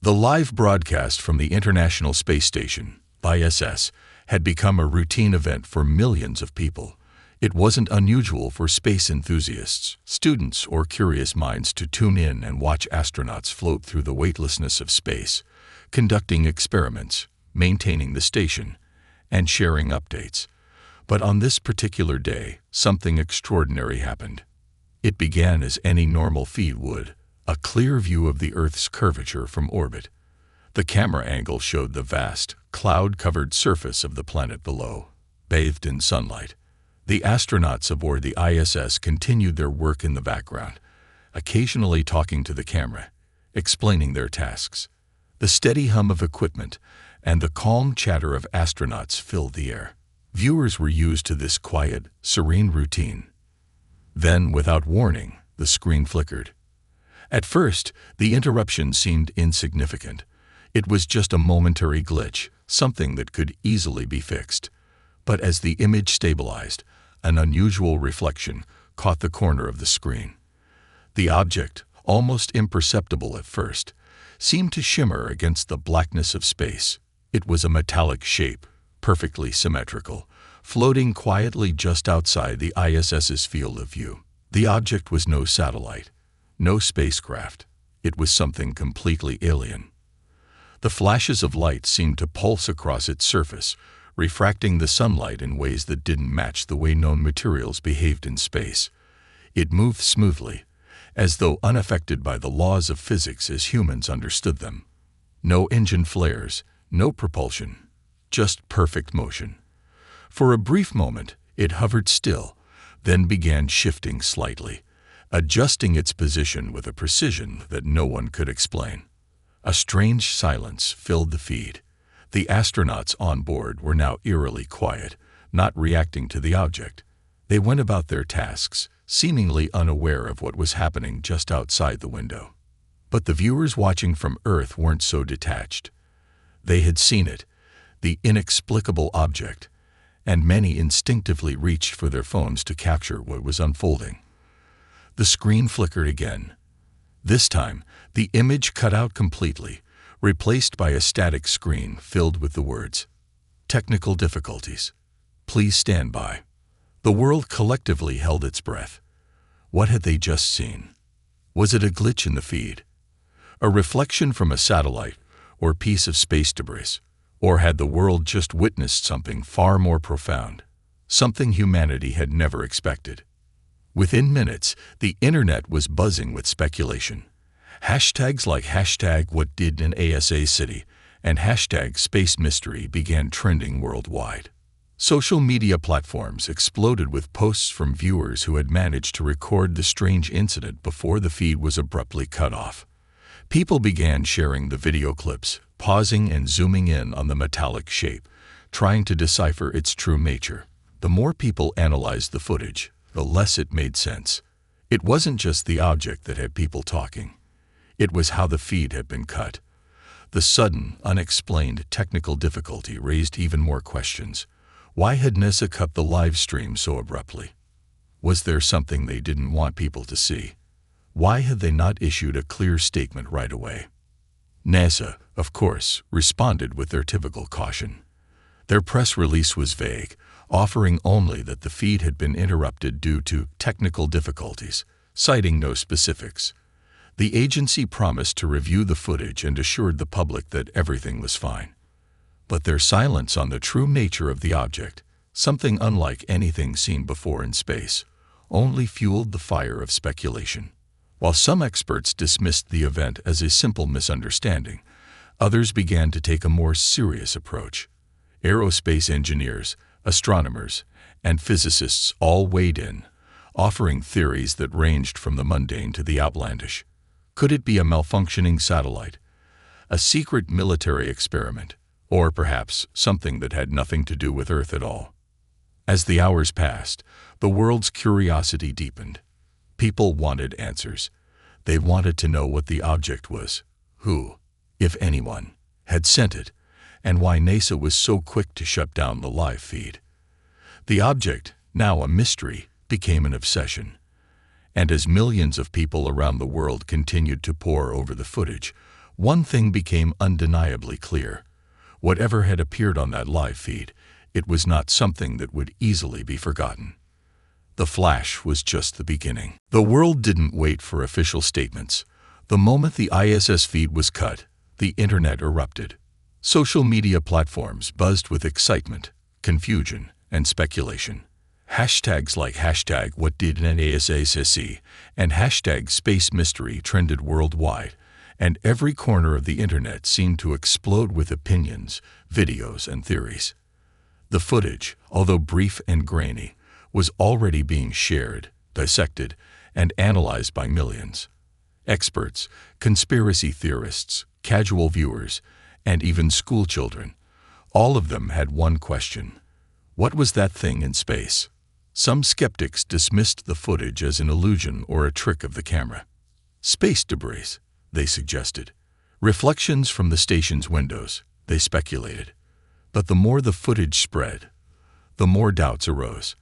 The live broadcast from the International Space Station, ISS, had become a routine event for millions of people. It wasn't unusual for space enthusiasts, students, or curious minds to tune in and watch astronauts float through the weightlessness of space, conducting experiments, maintaining the station, and sharing updates. But on this particular day, something extraordinary happened. It began as any normal feed would, a clear view of the Earth's curvature from orbit. The camera angle showed the vast, cloud-covered surface of the planet below, bathed in sunlight. The astronauts aboard the ISS continued their work in the background, occasionally talking to the camera, explaining their tasks. The steady hum of equipment and the calm chatter of astronauts filled the air. Viewers were used to this quiet, serene routine. Then, without warning, the screen flickered. At first, the interruption seemed insignificant. It was just a momentary glitch, something that could easily be fixed. But as the image stabilized, an unusual reflection caught the corner of the screen. The object, almost imperceptible at first, seemed to shimmer against the blackness of space. It was a metallic shape, perfectly symmetrical, floating quietly just outside the ISS's field of view. The object was no satellite, no spacecraft. It was something completely alien. The flashes of light seemed to pulse across its surface, refracting the sunlight in ways that didn't match the way known materials behaved in space. It moved smoothly, as though unaffected by the laws of physics as humans understood them. No engine flares, no propulsion, just perfect motion. For a brief moment, it hovered still, then began shifting slightly, adjusting its position with a precision that no one could explain. A strange silence filled the feed. The astronauts on board were now eerily quiet, not reacting to the object. They went about their tasks, seemingly unaware of what was happening just outside the window. But the viewers watching from Earth weren't so detached. They had seen it, the inexplicable object, and many instinctively reached for their phones to capture what was unfolding. The screen flickered again. This time, the image cut out completely, replaced by a static screen filled with the words, "Technical difficulties. Please stand by." The world collectively held its breath. What had they just seen? Was it a glitch in the feed? A reflection from a satellite or piece of space debris? Or had the world just witnessed something far more profound, something humanity had never expected? Within minutes, the internet was buzzing with speculation. Hashtags like #WhatDidAnASA and #SpaceMystery began trending worldwide. Social media platforms exploded with posts from viewers who had managed to record the strange incident before the feed was abruptly cut off. People began sharing the video clips, pausing and zooming in on the metallic shape, trying to decipher its true nature. The more people analyzed the footage, the less it made sense. It wasn't just the object that had people talking. It was how the feed had been cut. The sudden, unexplained technical difficulty raised even more questions. Why had NASA cut the live stream so abruptly? Was there something they didn't want people to see? Why had they not issued a clear statement right away? NASA, of course, responded with their typical caution. Their press release was vague, offering only that the feed had been interrupted due to technical difficulties, citing no specifics. The agency promised to review the footage and assured the public that everything was fine. But their silence on the true nature of the object, something unlike anything seen before in space, only fueled the fire of speculation. While some experts dismissed the event as a simple misunderstanding, others began to take a more serious approach. Aerospace engineers, astronomers, and physicists all weighed in, offering theories that ranged from the mundane to the outlandish. Could it be a malfunctioning satellite, a secret military experiment, or perhaps something that had nothing to do with Earth at all? As the hours passed, the world's curiosity deepened. People wanted answers. They wanted to know what the object was, who, if anyone, had sent it, and why NASA was so quick to shut down the live feed. The object, now a mystery, became an obsession. And as millions of people around the world continued to pore over the footage, One thing became undeniably clear. Whatever had appeared on that live feed, it was not something that would easily be forgotten. The flash was just the beginning. The world didn't wait for official statements. The moment the ISS feed was cut, the internet erupted. Social media platforms buzzed with excitement, confusion, and speculation. Hashtags like #WhatDidNASASC and #SpaceMystery trended worldwide, and every corner of the internet seemed to explode with opinions, videos, and theories. The footage, although brief and grainy, was already being shared, dissected, and analyzed by millions. Experts, conspiracy theorists, casual viewers, and even schoolchildren, all of them had one question: what was that thing in space? Some skeptics dismissed the footage as an illusion or a trick of the camera. Space debris, they suggested. Reflections from the station's windows, they speculated. But the more the footage spread, the more doubts arose.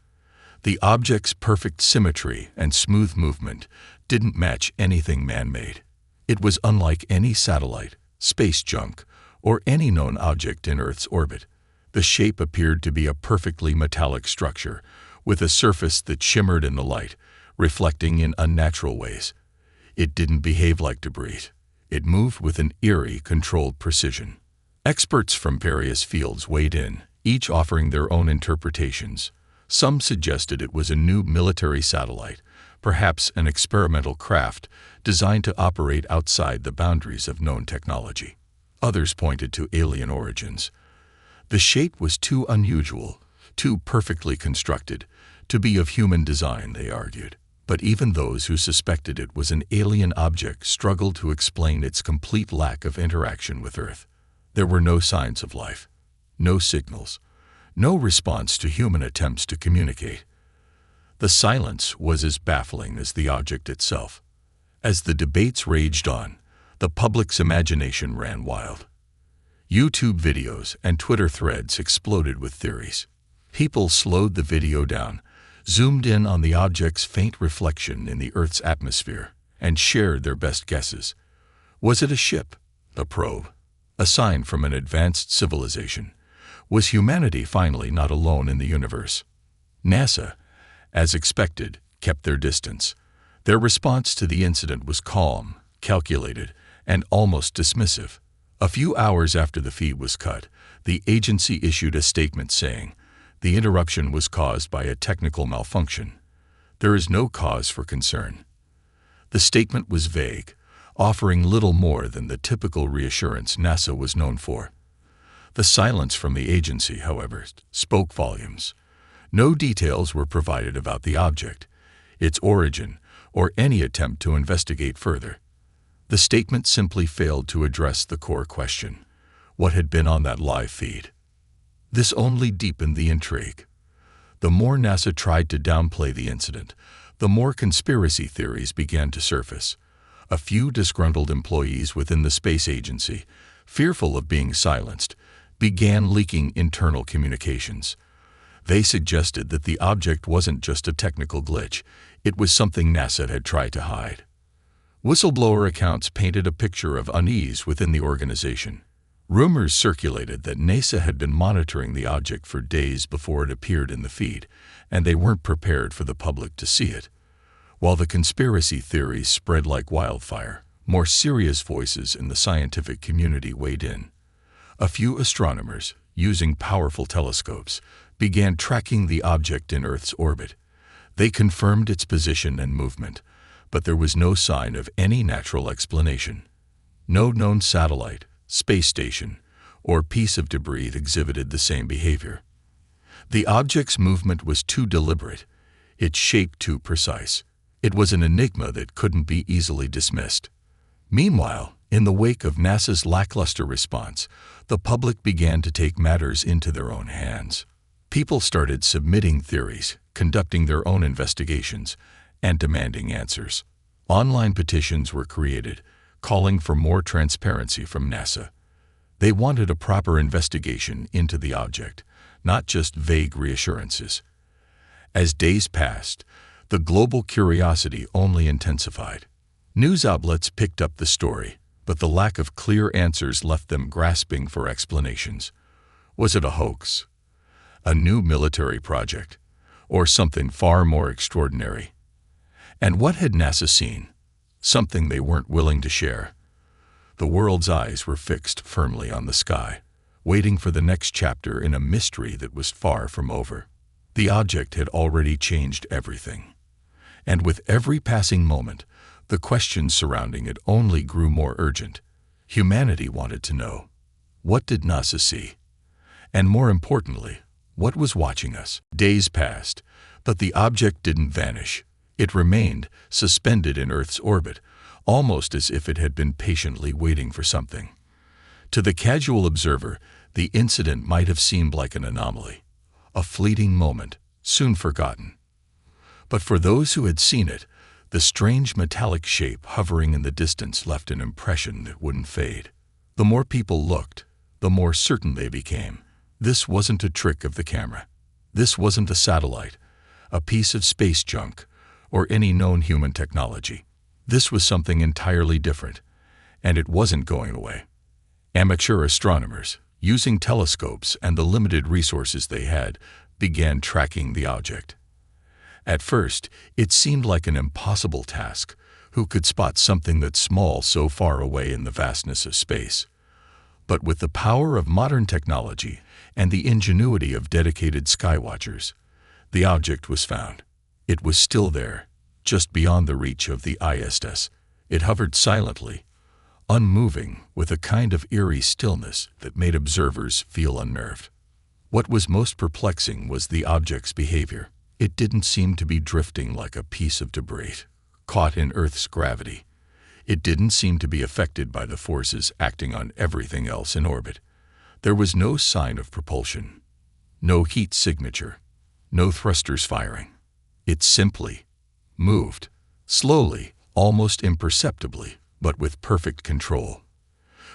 The object's perfect symmetry and smooth movement didn't match anything man-made. It was unlike any satellite, space junk, or any known object in Earth's orbit. The shape appeared to be a perfectly metallic structure, with a surface that shimmered in the light, reflecting in unnatural ways. It didn't behave like debris. It moved with an eerie, controlled precision. Experts from various fields weighed in, each offering their own interpretations. Some suggested it was a new military satellite, perhaps an experimental craft designed to operate outside the boundaries of known technology. Others pointed to alien origins. The shape was too unusual, too perfectly constructed, to be of human design, they argued. But even those who suspected it was an alien object struggled to explain its complete lack of interaction with Earth. There were no signs of life, no signals, no response to human attempts to communicate. The silence was as baffling as the object itself. As the debates raged on, the public's imagination ran wild. YouTube videos and Twitter threads exploded with theories. People slowed the video down, zoomed in on the object's faint reflection in the Earth's atmosphere, and shared their best guesses. Was it a ship, a probe, a sign from an advanced civilization? Was humanity finally not alone in the universe? NASA, as expected, kept their distance. Their response to the incident was calm, calculated, and almost dismissive. A few hours after the feed was cut, the agency issued a statement saying, "The interruption was caused by a technical malfunction. There is no cause for concern." The statement was vague, offering little more than the typical reassurance NASA was known for. The silence from the agency, however, spoke volumes. No details were provided about the object, its origin, or any attempt to investigate further. The statement simply failed to address the core question: what had been on that live feed? This only deepened the intrigue. The more NASA tried to downplay the incident, the more conspiracy theories began to surface. A few disgruntled employees within the space agency, fearful of being silenced, began leaking internal communications. They suggested that the object wasn't just a technical glitch, it was something NASA had tried to hide. Whistleblower accounts painted a picture of unease within the organization. Rumors circulated that NASA had been monitoring the object for days before it appeared in the feed, and they weren't prepared for the public to see it. While the conspiracy theories spread like wildfire, more serious voices in the scientific community weighed in. A few astronomers, using powerful telescopes, began tracking the object in Earth's orbit. They confirmed its position and movement, but there was no sign of any natural explanation. No known satellite, space station, or piece of debris exhibited the same behavior. The object's movement was too deliberate, its shape too precise. It was an enigma that couldn't be easily dismissed. Meanwhile, in the wake of NASA's lackluster response, the public began to take matters into their own hands. People started submitting theories, conducting their own investigations, and demanding answers. Online petitions were created, calling for more transparency from NASA. They wanted a proper investigation into the object, not just vague reassurances. As days passed, the global curiosity only intensified. News outlets picked up the story, but the lack of clear answers left them grasping for explanations. Was it a hoax? A new military project? Or something far more extraordinary? And what had NASA seen? Something they weren't willing to share. The world's eyes were fixed firmly on the sky, waiting for the next chapter in a mystery that was far from over. The object had already changed everything. And with every passing moment, the questions surrounding it only grew more urgent. Humanity wanted to know, what did NASA see? And more importantly, what was watching us? Days passed, but the object didn't vanish. It remained suspended in Earth's orbit, almost as if it had been patiently waiting for something. To the casual observer, the incident might have seemed like an anomaly, a fleeting moment, soon forgotten. But for those who had seen it, the strange metallic shape hovering in the distance left an impression that wouldn't fade. The more people looked, the more certain they became. This wasn't a trick of the camera. This wasn't a satellite, a piece of space junk, or any known human technology. This was something entirely different, and it wasn't going away. Amateur astronomers, using telescopes and the limited resources they had, began tracking the object. At first, it seemed like an impossible task. Who could spot something that small so far away in the vastness of space? But with the power of modern technology and the ingenuity of dedicated skywatchers, the object was found. It was still there, just beyond the reach of the ISS. It hovered silently, unmoving, with a kind of eerie stillness that made observers feel unnerved. What was most perplexing was the object's behavior. It didn't seem to be drifting like a piece of debris, caught in Earth's gravity. It didn't seem to be affected by the forces acting on everything else in orbit. There was no sign of propulsion, no heat signature, no thrusters firing. It simply moved, slowly, almost imperceptibly, but with perfect control.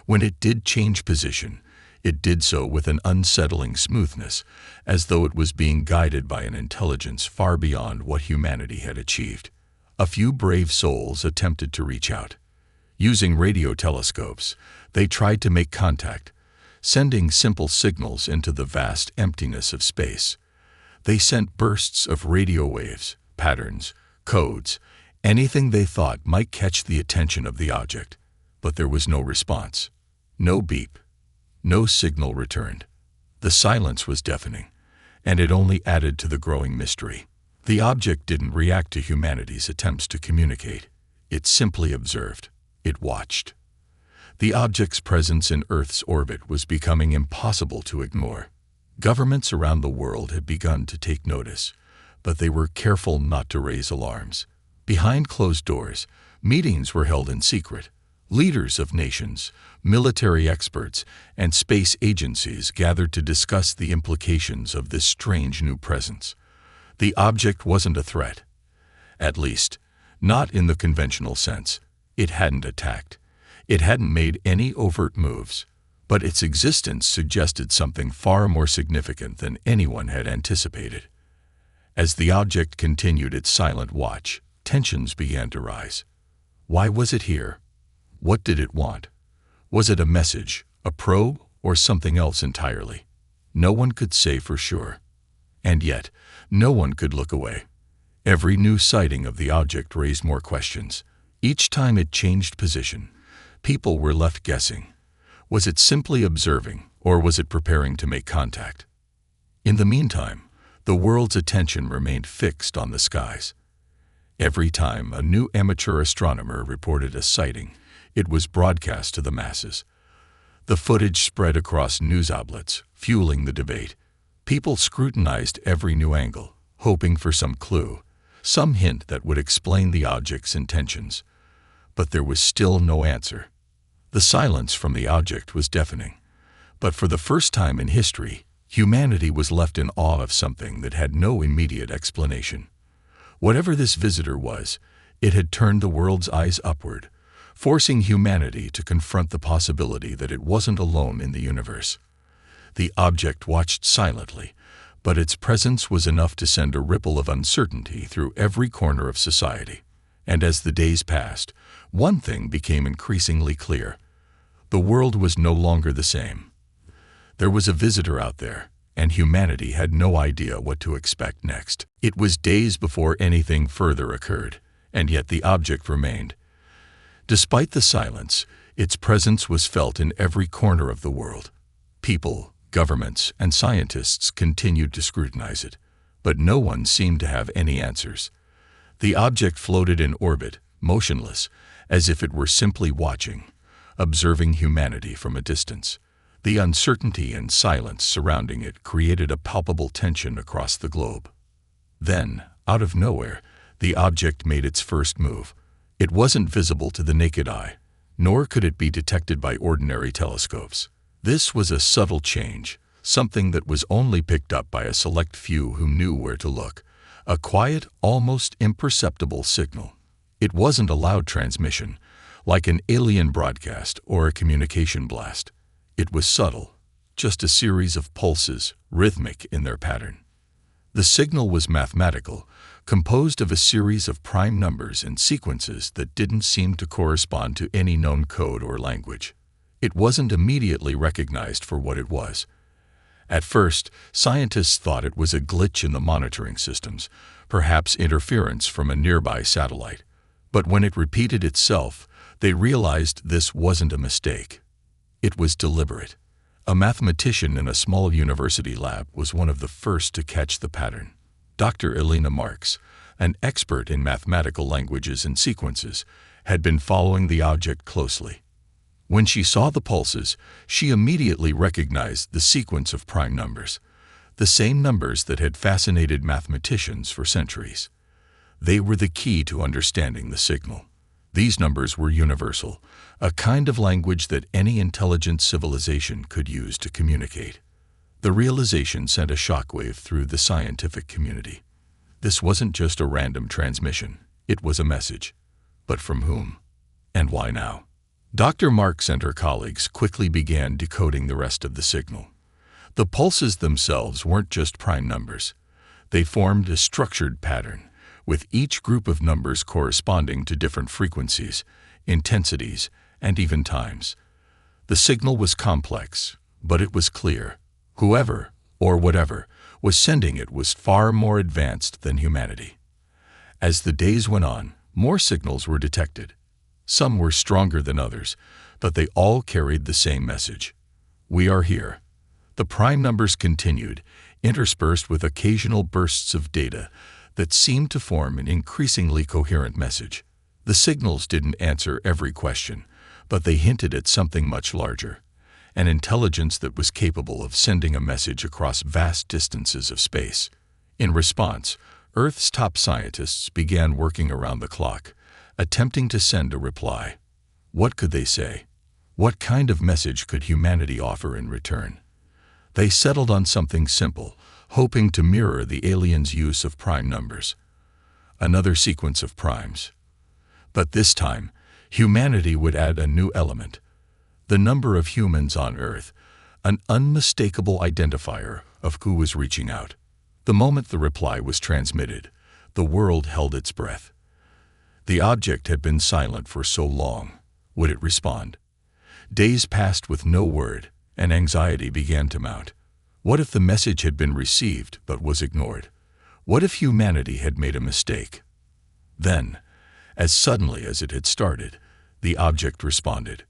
When it did change position, it did so with an unsettling smoothness, as though it was being guided by an intelligence far beyond what humanity had achieved. A few brave souls attempted to reach out. Using radio telescopes, they tried to make contact, sending simple signals into the vast emptiness of space. They sent bursts of radio waves, patterns, codes, anything they thought might catch the attention of the object. But there was no response, no beep, no signal returned. The silence was deafening, and it only added to the growing mystery. The object didn't react to humanity's attempts to communicate. It simply observed. It watched. The object's presence in Earth's orbit was becoming impossible to ignore. Governments around the world had begun to take notice, but they were careful not to raise alarms. Behind closed doors, meetings were held in secret. Leaders of nations, military experts, and space agencies gathered to discuss the implications of this strange new presence. The object wasn't a threat. At least, not in the conventional sense. It hadn't attacked. It hadn't made any overt moves. But its existence suggested something far more significant than anyone had anticipated. As the object continued its silent watch, tensions began to rise. Why was it here? What did it want? Was it a message, a probe, or something else entirely? No one could say for sure. And yet, no one could look away. Every new sighting of the object raised more questions. Each time it changed position, people were left guessing. Was it simply observing, or was it preparing to make contact? In the meantime, the world's attention remained fixed on the skies. Every time a new amateur astronomer reported a sighting, it was broadcast to the masses. The footage spread across news outlets, fueling the debate. People scrutinized every new angle, hoping for some clue, some hint that would explain the object's intentions. But there was still no answer. The silence from the object was deafening. But for the first time in history, humanity was left in awe of something that had no immediate explanation. Whatever this visitor was, it had turned the world's eyes upward, forcing humanity to confront the possibility that it wasn't alone in the universe. The object watched silently, but its presence was enough to send a ripple of uncertainty through every corner of society. And as the days passed, One thing became increasingly clear. The world was no longer the same. There was a visitor out there, and humanity had no idea what to expect next. It was days before anything further occurred, and yet the object remained. Despite the silence, its presence was felt in every corner of the world. People, governments, and scientists continued to scrutinize it, but no one seemed to have any answers. The object floated in orbit, motionless, as if it were simply watching, observing humanity from a distance. The uncertainty and silence surrounding it created a palpable tension across the globe. Then, out of nowhere, the object made its first move. It wasn't visible to the naked eye, nor could it be detected by ordinary telescopes. This was a subtle change, something that was only picked up by a select few who knew where to look. A quiet, almost imperceptible signal. It wasn't a loud transmission, like an alien broadcast or a communication blast. It was subtle, just a series of pulses, rhythmic in their pattern. The signal was mathematical, composed of a series of prime numbers and sequences that didn't seem to correspond to any known code or language. It wasn't immediately recognized for what it was. At first, scientists thought it was a glitch in the monitoring systems, perhaps interference from a nearby satellite. But when it repeated itself, they realized this wasn't a mistake. It was deliberate. A mathematician in a small university lab was one of the first to catch the pattern. Dr. Elena Marks, an expert in mathematical languages and sequences, had been following the object closely. When she saw the pulses, she immediately recognized the sequence of prime numbers, the same numbers that had fascinated mathematicians for centuries. They were the key to understanding the signal. These numbers were universal, a kind of language that any intelligent civilization could use to communicate. The realization sent a shockwave through the scientific community. This wasn't just a random transmission, it was a message. But from whom? And why now? Dr. Marks and her colleagues quickly began decoding the rest of the signal. The pulses themselves weren't just prime numbers. They formed a structured pattern, with each group of numbers corresponding to different frequencies, intensities, and even times. The signal was complex, but it was clear. Whoever, or whatever, was sending it was far more advanced than humanity. As the days went on, more signals were detected. Some were stronger than others, but they all carried the same message. We are here. The prime numbers continued, interspersed with occasional bursts of data that seemed to form an increasingly coherent message. The signals didn't answer every question, but they hinted at something much larger, an intelligence that was capable of sending a message across vast distances of space. In response, Earth's top scientists began working around the clock, attempting to send a reply. What could they say? What kind of message could humanity offer in return? They settled on something simple, hoping to mirror the aliens' use of prime numbers. Another sequence of primes. But this time, humanity would add a new element. The number of humans on Earth, an unmistakable identifier of who was reaching out. The moment the reply was transmitted, the world held its breath. The object had been silent for so long. Would it respond? Days passed with no word, and anxiety began to mount. What if the message had been received but was ignored? What if humanity had made a mistake? Then, as suddenly as it had started, the object responded.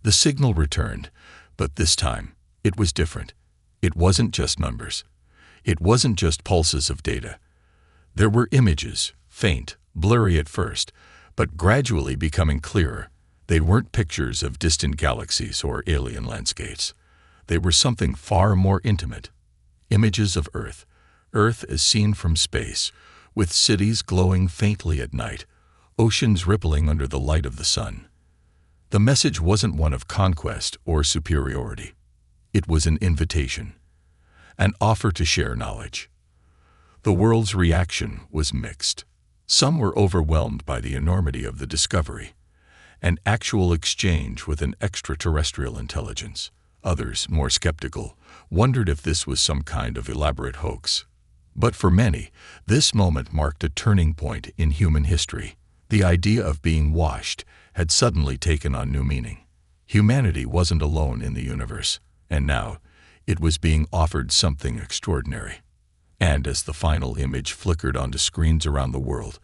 The signal returned, but this time, it was different. It wasn't just numbers. It wasn't just pulses of data. There were images, faint, blurry at first, but gradually becoming clearer. They weren't pictures of distant galaxies or alien landscapes. They were something far more intimate. Images of Earth, Earth as seen from space, with cities glowing faintly at night, oceans rippling under the light of the sun. The message wasn't one of conquest or superiority. It was an invitation, an offer to share knowledge. The world's reaction was mixed. Some were overwhelmed by the enormity of the discovery, an actual exchange with an extraterrestrial intelligence. Others, more skeptical, wondered if this was some kind of elaborate hoax. But for many, this moment marked a turning point in human history. The idea of being watched had suddenly taken on new meaning. Humanity wasn't alone in the universe, and now it was being offered something extraordinary. And as the final image flickered onto screens around the world,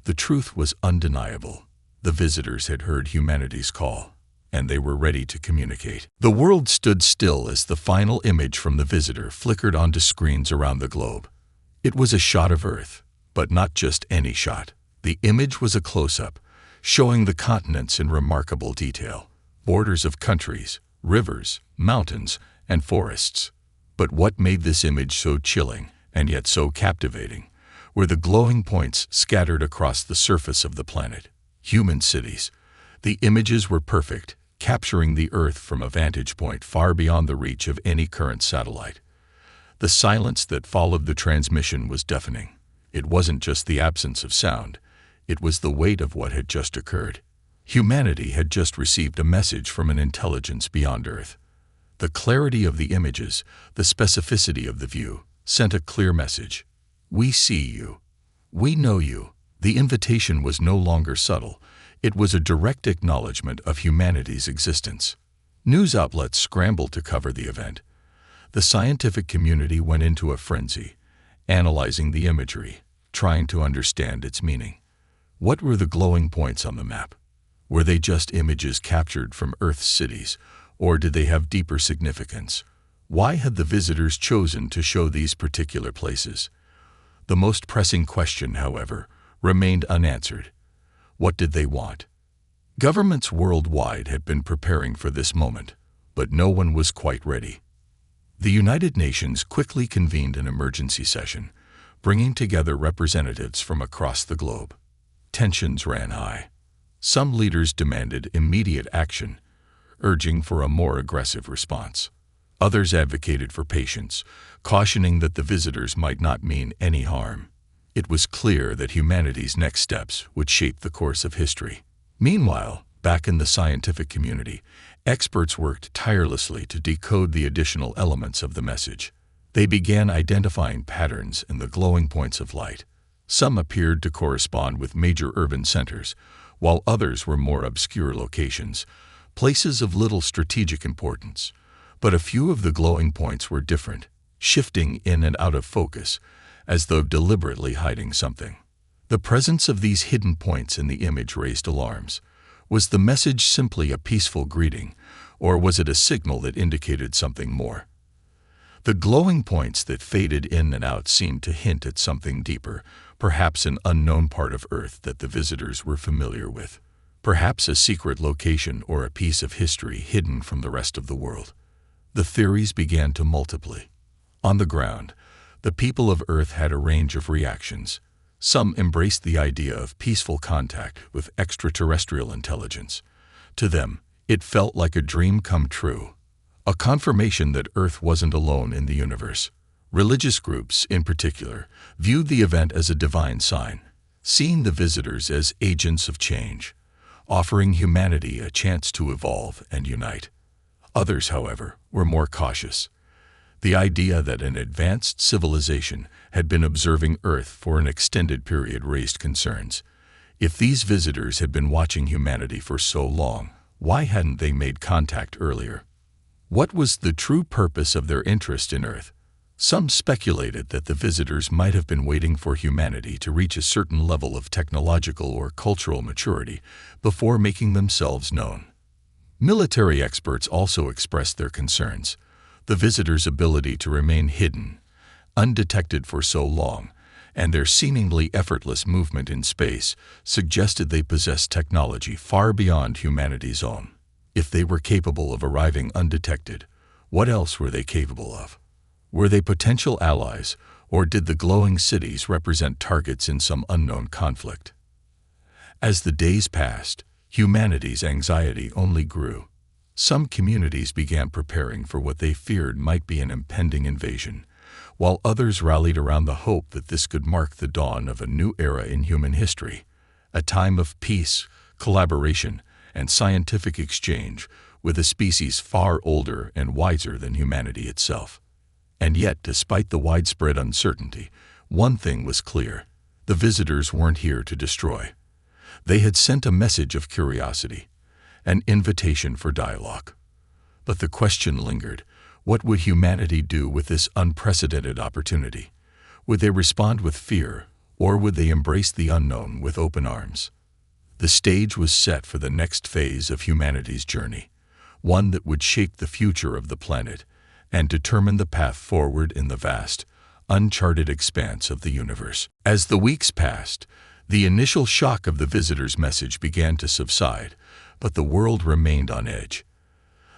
the truth was undeniable. The visitors had heard humanity's call, and they were ready to communicate. The world stood still as the final image from the visitor flickered onto screens around the globe. It was a shot of Earth, but not just any shot. The image was a close-up, showing the continents in remarkable detail, borders of countries, rivers, mountains, and forests. But what made this image so chilling, and yet so captivating, were the glowing points scattered across the surface of the planet. Human cities. The images were perfect, capturing the Earth from a vantage point far beyond the reach of any current satellite. The silence that followed the transmission was deafening. It wasn't just the absence of sound, it was the weight of what had just occurred. Humanity had just received a message from an intelligence beyond Earth. The clarity of the images, the specificity of the view, sent a clear message. We see you. We know you. The invitation was no longer subtle. It was a direct acknowledgement of humanity's existence. News outlets scrambled to cover the event. The scientific community went into a frenzy, analyzing the imagery, trying to understand its meaning. What were the glowing points on the map? Were they just images captured from Earth's cities, or did they have deeper significance? Why had the visitors chosen to show these particular places? The most pressing question, however, remained unanswered. What did they want? Governments worldwide had been preparing for this moment, but no one was quite ready. The United Nations quickly convened an emergency session, bringing together representatives from across the globe. Tensions ran high. Some leaders demanded immediate action, urging for a more aggressive response. Others advocated for patience, cautioning that the visitors might not mean any harm. It was clear that humanity's next steps would shape the course of history. Meanwhile, back in the scientific community, experts worked tirelessly to decode the additional elements of the message. They began identifying patterns in the glowing points of light. Some appeared to correspond with major urban centers, while others were more obscure locations, places of little strategic importance. But a few of the glowing points were different, shifting in and out of focus, as though deliberately hiding something. The presence of these hidden points in the image raised alarms. Was the message simply a peaceful greeting, or was it a signal that indicated something more? The glowing points that faded in and out seemed to hint at something deeper, perhaps an unknown part of Earth that the visitors were familiar with. Perhaps a secret location or a piece of history hidden from the rest of the world. The theories began to multiply. On the ground, the people of Earth had a range of reactions. Some embraced the idea of peaceful contact with extraterrestrial intelligence. To them, it felt like a dream come true, a confirmation that Earth wasn't alone in the universe. Religious groups, in particular, viewed the event as a divine sign, seeing the visitors as agents of change, offering humanity a chance to evolve and unite. Others, however, were more cautious. The idea that an advanced civilization had been observing Earth for an extended period raised concerns. If these visitors had been watching humanity for so long, why hadn't they made contact earlier? What was the true purpose of their interest in Earth? Some speculated that the visitors might have been waiting for humanity to reach a certain level of technological or cultural maturity before making themselves known. Military experts also expressed their concerns. The visitors' ability to remain hidden, undetected for so long, and their seemingly effortless movement in space suggested they possessed technology far beyond humanity's own. If they were capable of arriving undetected, what else were they capable of? Were they potential allies, or did the glowing cities represent targets in some unknown conflict? As the days passed, humanity's anxiety only grew. Some communities began preparing for what they feared might be an impending invasion, while others rallied around the hope that this could mark the dawn of a new era in human history, a time of peace, collaboration, and scientific exchange with a species far older and wiser than humanity itself. And yet, despite the widespread uncertainty, one thing was clear: the visitors weren't here to destroy. They had sent a message of curiosity, an invitation for dialogue. But the question lingered: what would humanity do with this unprecedented opportunity? Would they respond with fear, or would they embrace the unknown with open arms? The stage was set for the next phase of humanity's journey, one that would shape the future of the planet and determine the path forward in the vast, uncharted expanse of the universe. As the weeks passed, the initial shock of the visitor's message began to subside, but the world remained on edge.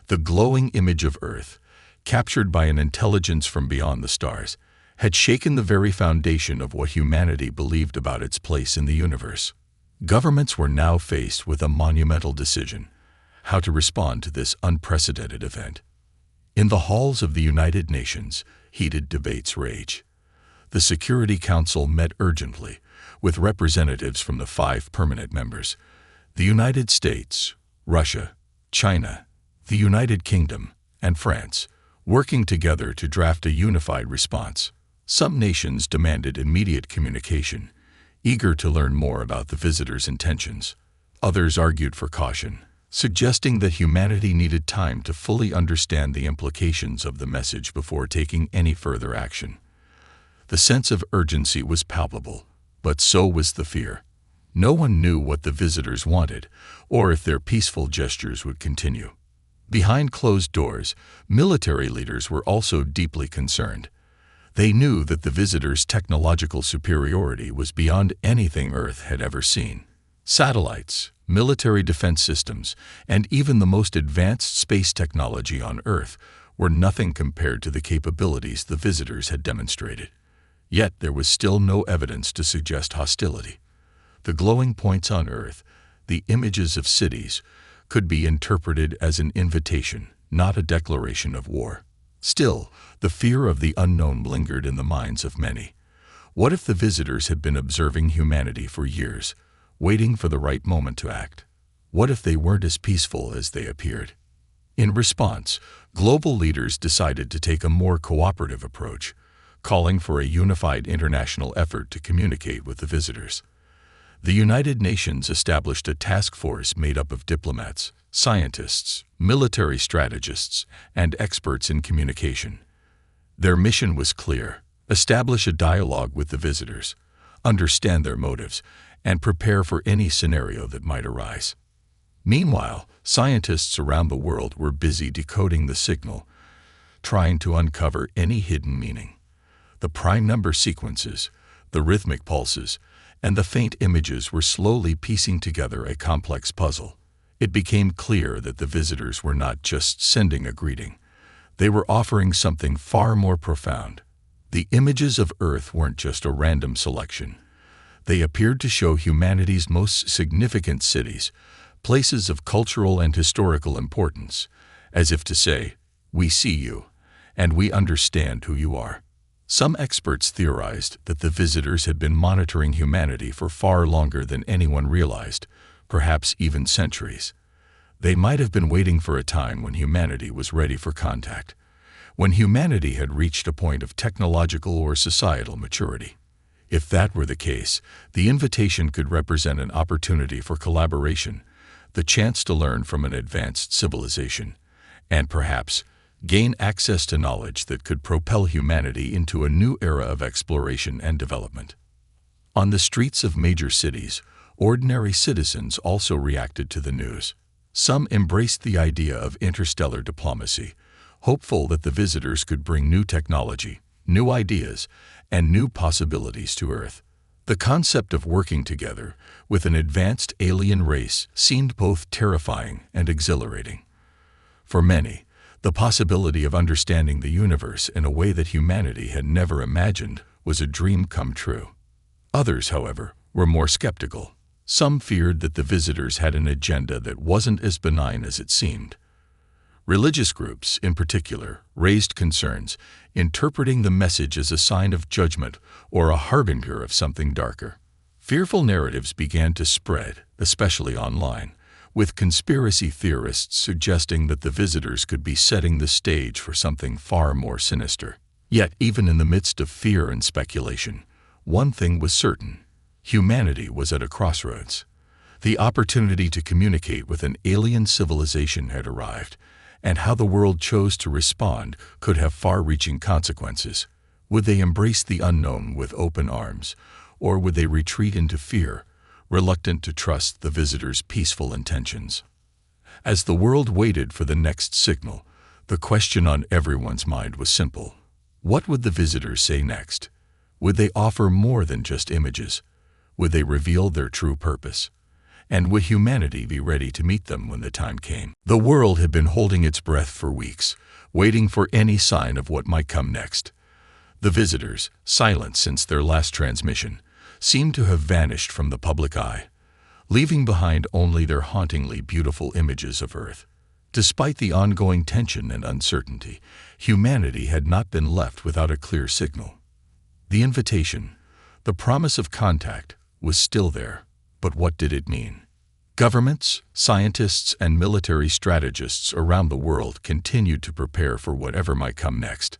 The glowing image of Earth, captured by an intelligence from beyond the stars, had shaken the very foundation of what humanity believed about its place in the universe. Governments were now faced with a monumental decision: how to respond to this unprecedented event. In the halls of the United Nations, heated debates raged. The Security Council met urgently, with representatives from the 5 permanent members: the United States, Russia, China, the United Kingdom, and France, working together to draft a unified response. Some nations demanded immediate communication, eager to learn more about the visitors' intentions. Others argued for caution, suggesting that humanity needed time to fully understand the implications of the message before taking any further action. The sense of urgency was palpable, but so was the fear. No one knew what the visitors wanted, or if their peaceful gestures would continue. Behind closed doors, military leaders were also deeply concerned. They knew that the visitors' technological superiority was beyond anything Earth had ever seen. Satellites, military defense systems, and even the most advanced space technology on Earth were nothing compared to the capabilities the visitors had demonstrated. Yet there was still no evidence to suggest hostility. The glowing points on Earth, the images of cities, could be interpreted as an invitation, not a declaration of war. Still, the fear of the unknown lingered in the minds of many. What if the visitors had been observing humanity for years, waiting for the right moment to act? What if they weren't as peaceful as they appeared? In response, global leaders decided to take a more cooperative approach, calling for a unified international effort to communicate with the visitors. The United Nations established a task force made up of diplomats, scientists, military strategists, and experts in communication. Their mission was clear: establish a dialogue with the visitors, understand their motives, and prepare for any scenario that might arise. Meanwhile, scientists around the world were busy decoding the signal, trying to uncover any hidden meaning. The prime number sequences, the rhythmic pulses, and the faint images were slowly piecing together a complex puzzle. It became clear that the visitors were not just sending a greeting. They were offering something far more profound. The images of Earth weren't just a random selection. They appeared to show humanity's most significant cities, places of cultural and historical importance, as if to say, "We see you, and we understand who you are." Some experts theorized that the visitors had been monitoring humanity for far longer than anyone realized, perhaps even centuries. They might have been waiting for a time when humanity was ready for contact, when humanity had reached a point of technological or societal maturity. If that were the case, the invitation could represent an opportunity for collaboration, the chance to learn from an advanced civilization, and perhaps gain access to knowledge that could propel humanity into a new era of exploration and development. On the streets of major cities, ordinary citizens also reacted to the news. Some embraced the idea of interstellar diplomacy, hopeful that the visitors could bring new technology, new ideas, and new possibilities to Earth. The concept of working together with an advanced alien race seemed both terrifying and exhilarating. For many, the possibility of understanding the universe in a way that humanity had never imagined was a dream come true. Others, however, were more skeptical. Some feared that the visitors had an agenda that wasn't as benign as it seemed. Religious groups, in particular, raised concerns, interpreting the message as a sign of judgment or a harbinger of something darker. Fearful narratives began to spread, especially online, with conspiracy theorists suggesting that the visitors could be setting the stage for something far more sinister. Yet, even in the midst of fear and speculation, one thing was certain: humanity was at a crossroads. The opportunity to communicate with an alien civilization had arrived, and how the world chose to respond could have far-reaching consequences. Would they embrace the unknown with open arms, or would they retreat into fear, reluctant to trust the visitors' peaceful intentions? As the world waited for the next signal, the question on everyone's mind was simple. What would the visitors say next? Would they offer more than just images? Would they reveal their true purpose? And would humanity be ready to meet them when the time came? The world had been holding its breath for weeks, waiting for any sign of what might come next. The visitors, silent since their last transmission, seemed to have vanished from the public eye, leaving behind only their hauntingly beautiful images of Earth. Despite the ongoing tension and uncertainty, humanity had not been left without a clear signal. The invitation, the promise of contact, was still there, but what did it mean? Governments, scientists, and military strategists around the world continued to prepare for whatever might come next.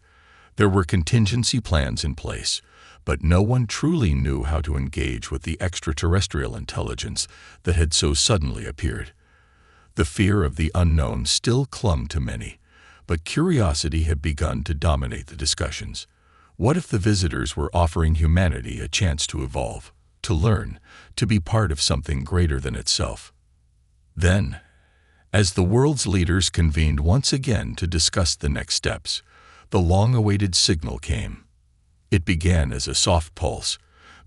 There were contingency plans in place, but no one truly knew how to engage with the extraterrestrial intelligence that had so suddenly appeared. The fear of the unknown still clung to many, but curiosity had begun to dominate the discussions. What if the visitors were offering humanity a chance to evolve, to learn, to be part of something greater than itself? Then, as the world's leaders convened once again to discuss the next steps, the long-awaited signal came. It began as a soft pulse,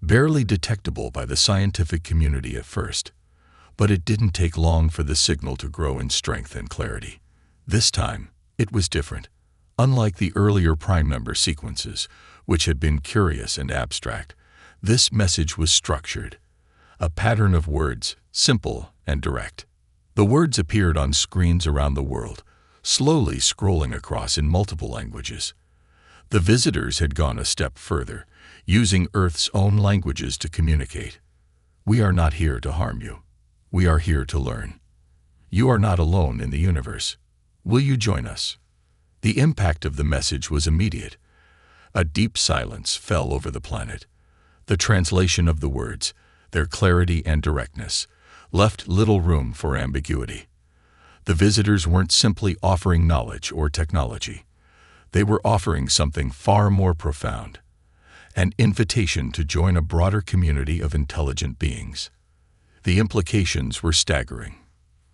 barely detectable by the scientific community at first. But it didn't take long for the signal to grow in strength and clarity. This time, it was different. Unlike the earlier prime number sequences, which had been curious and abstract, this message was structured. A pattern of words, simple and direct. The words appeared on screens around the world, slowly scrolling across in multiple languages. The visitors had gone a step further, using Earth's own languages to communicate. We are not here to harm you. We are here to learn. You are not alone in the universe. Will you join us? The impact of the message was immediate. A deep silence fell over the planet. The translation of the words, their clarity and directness, left little room for ambiguity. The visitors weren't simply offering knowledge or technology. They were offering something far more profound, an invitation to join a broader community of intelligent beings. The implications were staggering.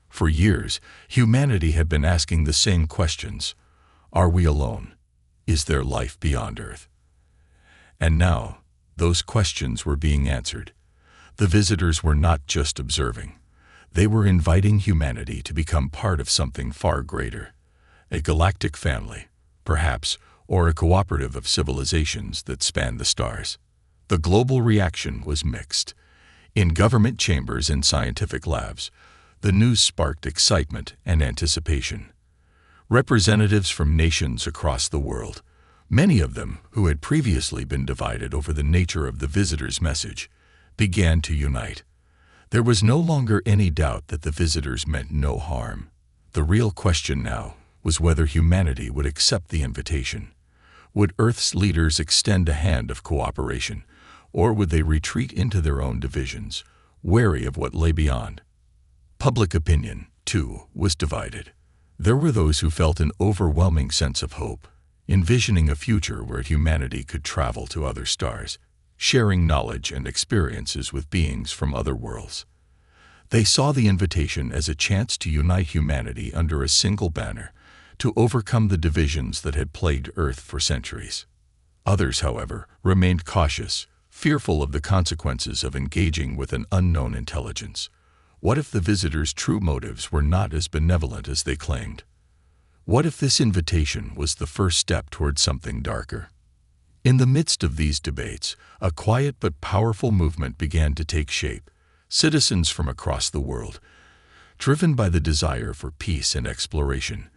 For years, humanity had been asking the same questions. Are we alone? Is there life beyond Earth? And now, those questions were being answered. The visitors were not just observing. They were inviting humanity to become part of something far greater. A galactic family, perhaps, or a cooperative of civilizations that spanned the stars. The global reaction was mixed. In government chambers and scientific labs, the news sparked excitement and anticipation. Representatives from nations across the world, many of them who had previously been divided over the nature of the visitors' message, began to unite. There was no longer any doubt that the visitors meant no harm. The real question now was whether humanity would accept the invitation. Would Earth's leaders extend a hand of cooperation, or would they retreat into their own divisions, wary of what lay beyond? Public opinion, too, was divided. There were those who felt an overwhelming sense of hope, envisioning a future where humanity could travel to other stars, sharing knowledge and experiences with beings from other worlds. They saw the invitation as a chance to unite humanity under a single banner, to overcome the divisions that had plagued Earth for centuries. Others, however, remained cautious, fearful of the consequences of engaging with an unknown intelligence. What if the visitors' true motives were not as benevolent as they claimed? What if this invitation was the first step toward something darker? In the midst of these debates, a quiet but powerful movement began to take shape. Citizens from across the world, driven by the desire for peace and exploration,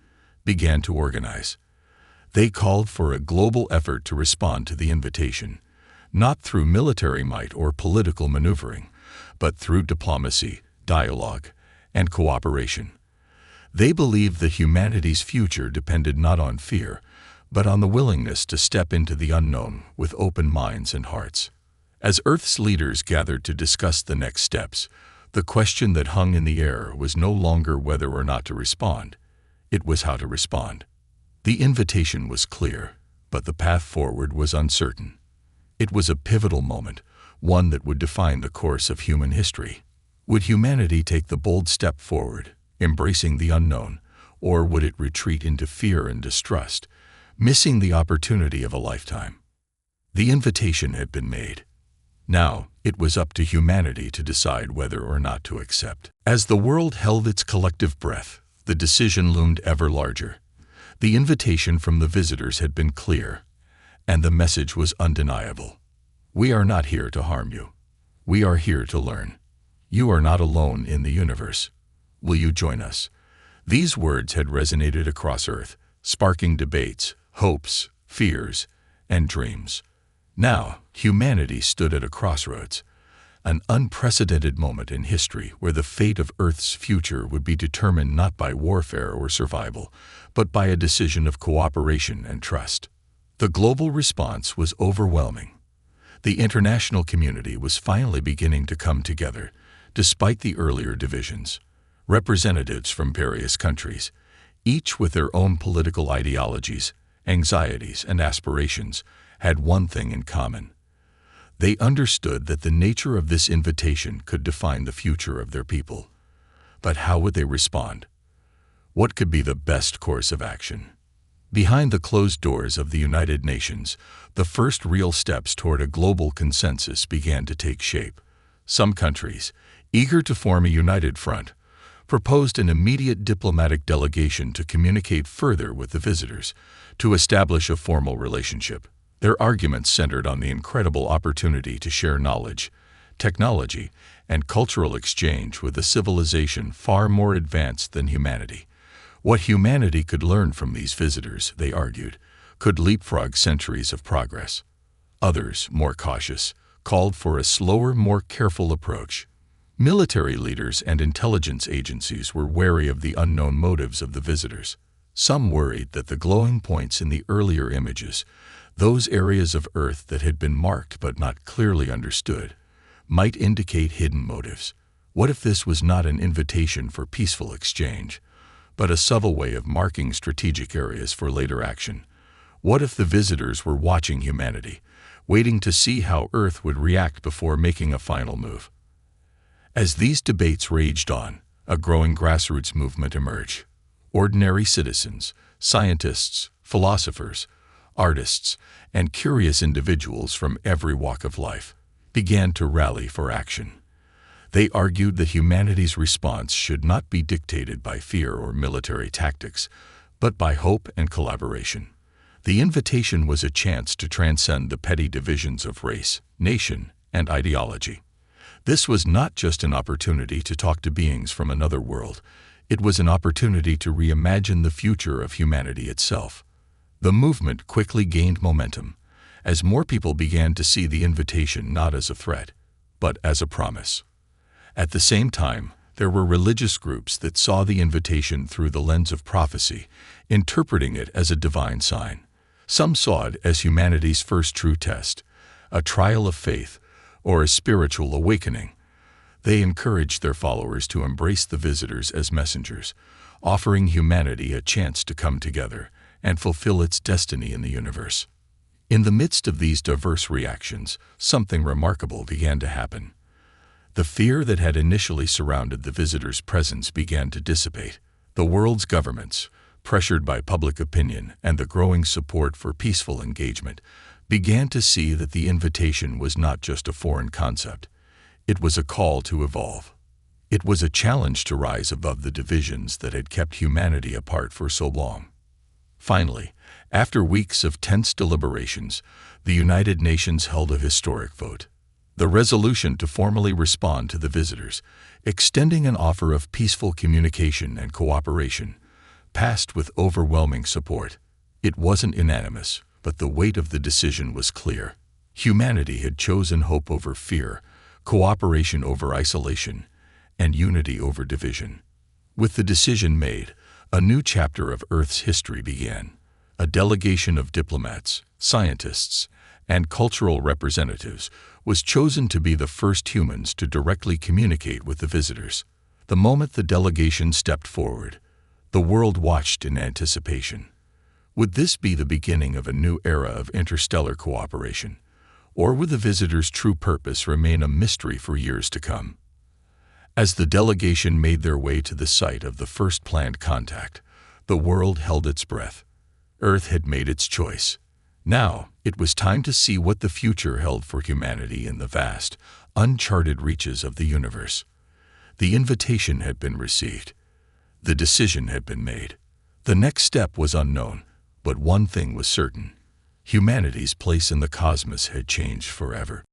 began to organize. They called for a global effort to respond to the invitation, not through military might or political maneuvering, but through diplomacy, dialogue, and cooperation. They believed that humanity's future depended not on fear, but on the willingness to step into the unknown with open minds and hearts. As Earth's leaders gathered to discuss the next steps, The question that hung in the air was no longer whether or not to respond. It was how to respond. The invitation was clear, but the path forward was uncertain. It was a pivotal moment, one that would define the course of human history. Would humanity take the bold step forward, embracing the unknown, or would it retreat into fear and distrust, missing the opportunity of a lifetime? The invitation had been made. Now, it was up to humanity to decide whether or not to accept. As the world held its collective breath, the decision loomed ever larger. The invitation from the visitors had been clear, and the message was undeniable. We are not here to harm you. We are here to learn. You are not alone in the universe. Will you join us? These words had resonated across Earth, sparking debates, hopes, fears, and dreams. Now, humanity stood at a crossroads, an unprecedented moment in history where the fate of Earth's future would be determined not by warfare or survival, but by a decision of cooperation and trust. The global response was overwhelming. The international community was finally beginning to come together, despite the earlier divisions. Representatives from various countries, each with their own political ideologies, anxieties, and aspirations, had one thing in common. They understood that the nature of this invitation could define the future of their people. But how would they respond? What could be the best course of action? Behind the closed doors of the United Nations, the first real steps toward a global consensus began to take shape. Some countries, eager to form a united front, proposed an immediate diplomatic delegation to communicate further with the visitors, to establish a formal relationship. Their arguments centered on the incredible opportunity to share knowledge, technology, and cultural exchange with a civilization far more advanced than humanity. What humanity could learn from these visitors, they argued, could leapfrog centuries of progress. Others, more cautious, called for a slower, more careful approach. Military leaders and intelligence agencies were wary of the unknown motives of the visitors. Some worried that the glowing points in the earlier images, those areas of Earth that had been marked but not clearly understood, might indicate hidden motives. What if this was not an invitation for peaceful exchange, but a subtle way of marking strategic areas for later action? What if the visitors were watching humanity, waiting to see how Earth would react before making a final move? As these debates raged on, a growing grassroots movement emerged. Ordinary citizens, scientists, philosophers, artists, and curious individuals from every walk of life began to rally for action. They argued that humanity's response should not be dictated by fear or military tactics, but by hope and collaboration. The invitation was a chance to transcend the petty divisions of race, nation, and ideology. This was not just an opportunity to talk to beings from another world. It was an opportunity to reimagine the future of humanity itself. The movement quickly gained momentum, as more people began to see the invitation not as a threat, but as a promise. At the same time, there were religious groups that saw the invitation through the lens of prophecy, interpreting it as a divine sign. Some saw it as humanity's first true test, a trial of faith, or a spiritual awakening. They encouraged their followers to embrace the visitors as messengers, offering humanity a chance to come together and fulfill its destiny in the universe. In the midst of these diverse reactions, something remarkable began to happen. The fear that had initially surrounded the visitors' presence began to dissipate. The world's governments, pressured by public opinion and the growing support for peaceful engagement, began to see that the invitation was not just a foreign concept. It was a call to evolve. It was a challenge to rise above the divisions that had kept humanity apart for so long. Finally, after weeks of tense deliberations, the United Nations held a historic vote. The resolution to formally respond to the visitors, extending an offer of peaceful communication and cooperation, passed with overwhelming support. It wasn't unanimous, but the weight of the decision was clear. Humanity had chosen hope over fear, cooperation over isolation, and unity over division. With the decision made, a new chapter of Earth's history began. A delegation of diplomats, scientists, and cultural representatives, was chosen to be the first humans to directly communicate with the visitors. The moment the delegation stepped forward, the world watched in anticipation. Would this be the beginning of a new era of interstellar cooperation, or would the visitors' true purpose remain a mystery for years to come? As the delegation made their way to the site of the first planned contact, the world held its breath. Earth had made its choice. Now, it was time to see what the future held for humanity in the vast, uncharted reaches of the universe. The invitation had been received. The decision had been made. The next step was unknown, but one thing was certain. Humanity's place in the cosmos had changed forever.